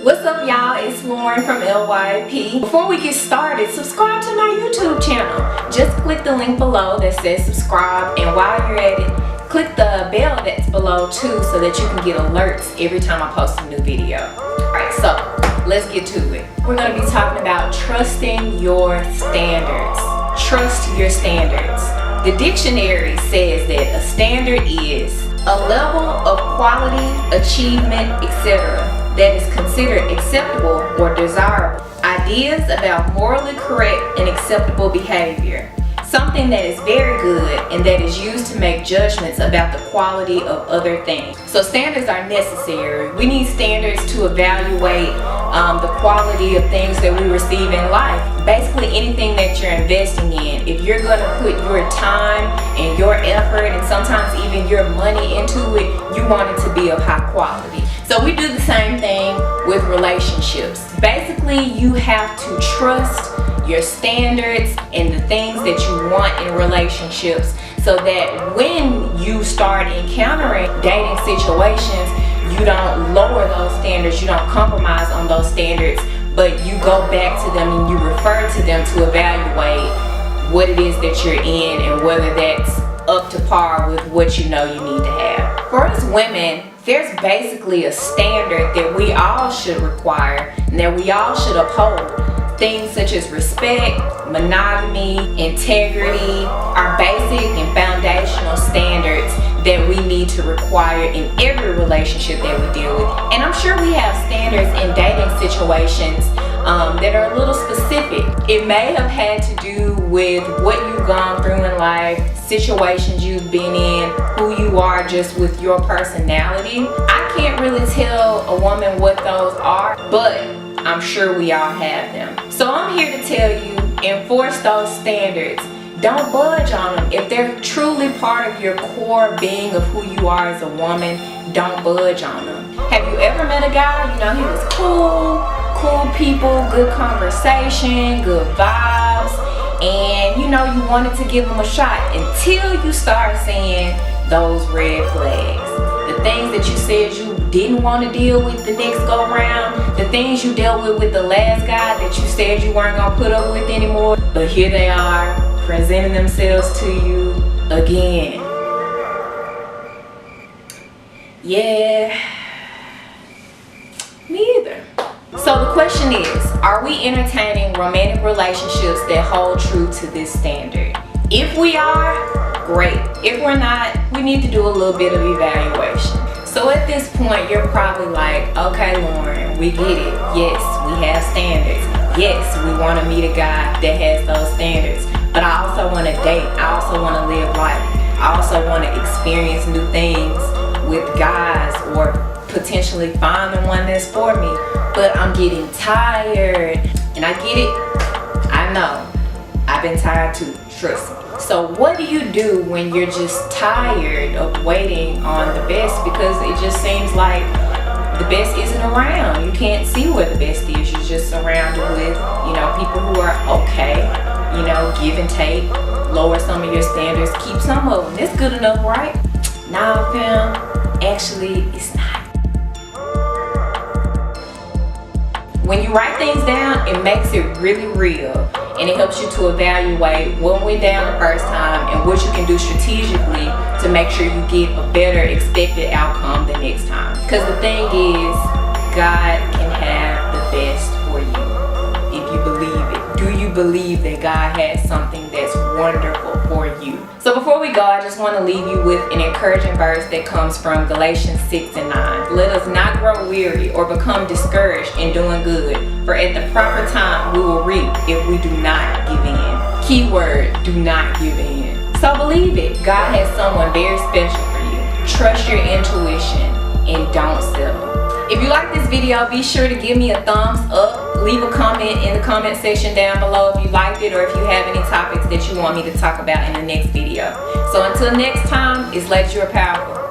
What's up, y'all? It's Lauren from LYP. Before we get started, subscribe to my YouTube channel. Just click the link below that says subscribe, and while you're at it, click the bell that's below too so that you can get alerts every time I post a new video. Alright, so let's get to it. We're going to be talking about trusting your standards. Trust your standards. The dictionary says that a standard is a level of quality, achievement, etc. that is considered acceptable or desirable. Ideas about morally correct and acceptable behavior. Something that is very good and that is used to make judgments about the quality of other things. So standards are necessary. We need standards to evaluate the quality of things that we receive in life. Basically anything that you're investing in. If you're going to put your time and your effort and sometimes even your money into it, you want it to be of high quality. So we do the same thing with relationships. Basically you have to trust your standards and the things that you want in relationships so that when you start encountering dating situations, you don't lower those standards, you don't compromise on those standards, but you go back to them and you refer to them to evaluate what it is that you're in and whether that's up to par with what you know you need to have. For us women, there's basically a standard that we all should require and that we all should uphold. Things such as respect, monogamy, integrity are basic and foundational standards that we need to require in every relationship that we deal with. And I'm sure we have standards in dating situations that are a little specific. It may have had to do with what you've gone through in life, situations you've been in, who you are just with your personality. I can't really tell a woman what those are, but I'm sure we all have them. So I'm here to tell you, enforce those standards. Don't budge on them. If they're truly part of your core being of who you are as a woman, don't budge on them. Have you ever met a guy, you know, he was cool people, good conversation, good vibes, and you know you wanted to give him a shot until you start seeing those red flags. The things that you said you didn't want to deal with the next go round, the things you dealt with the last guy that you said you weren't going to put up with anymore, but here they are presenting themselves to you again. Yeah, me either. So the question is, are we entertaining romantic relationships that hold true to this standard? If we are, great. If we're not, we need to do a little bit of evaluation. So at this point, you're probably like, okay, Lauren, we get it. Yes, we have standards. Yes, we want to meet a guy that has those standards. But I also want to date. I also want to live life. I also want to experience new things with guys or potentially find the one that's for me. But I'm getting tired. And I get it. I know. I've been tired too. Trust me. So what do you do when you're just tired of waiting on the best because it just seems like the best isn't around? You can't see where the best is. You're just surrounded with, you know, people who are okay, you know, give and take, lower some of your standards, keep some of them. It's good enough, right? Nah, fam, actually it's not. When you write things down, it makes it really real. And it helps you to evaluate what went down the first time and what you can do strategically to make sure you get a better expected outcome the next time. Because the thing is, God can have the best for you if you believe it. Do you believe that God has something that's wonderful for you? So before we go, I just want to leave you with an encouraging verse that comes from Galatians 6:9. Let us not grow weary or become discouraged in doing good, for at the proper time we will reap if we do not give in. Keyword, do not give in. So believe it. God has someone very special for you. Trust your intuition and don't settle. If you like this video, be sure to give me a thumbs up. Leave a comment in the comment section down below if you liked it or if you have any topics that you want me to talk about in the next video. So until next time, it's Ladies You Are Powerful.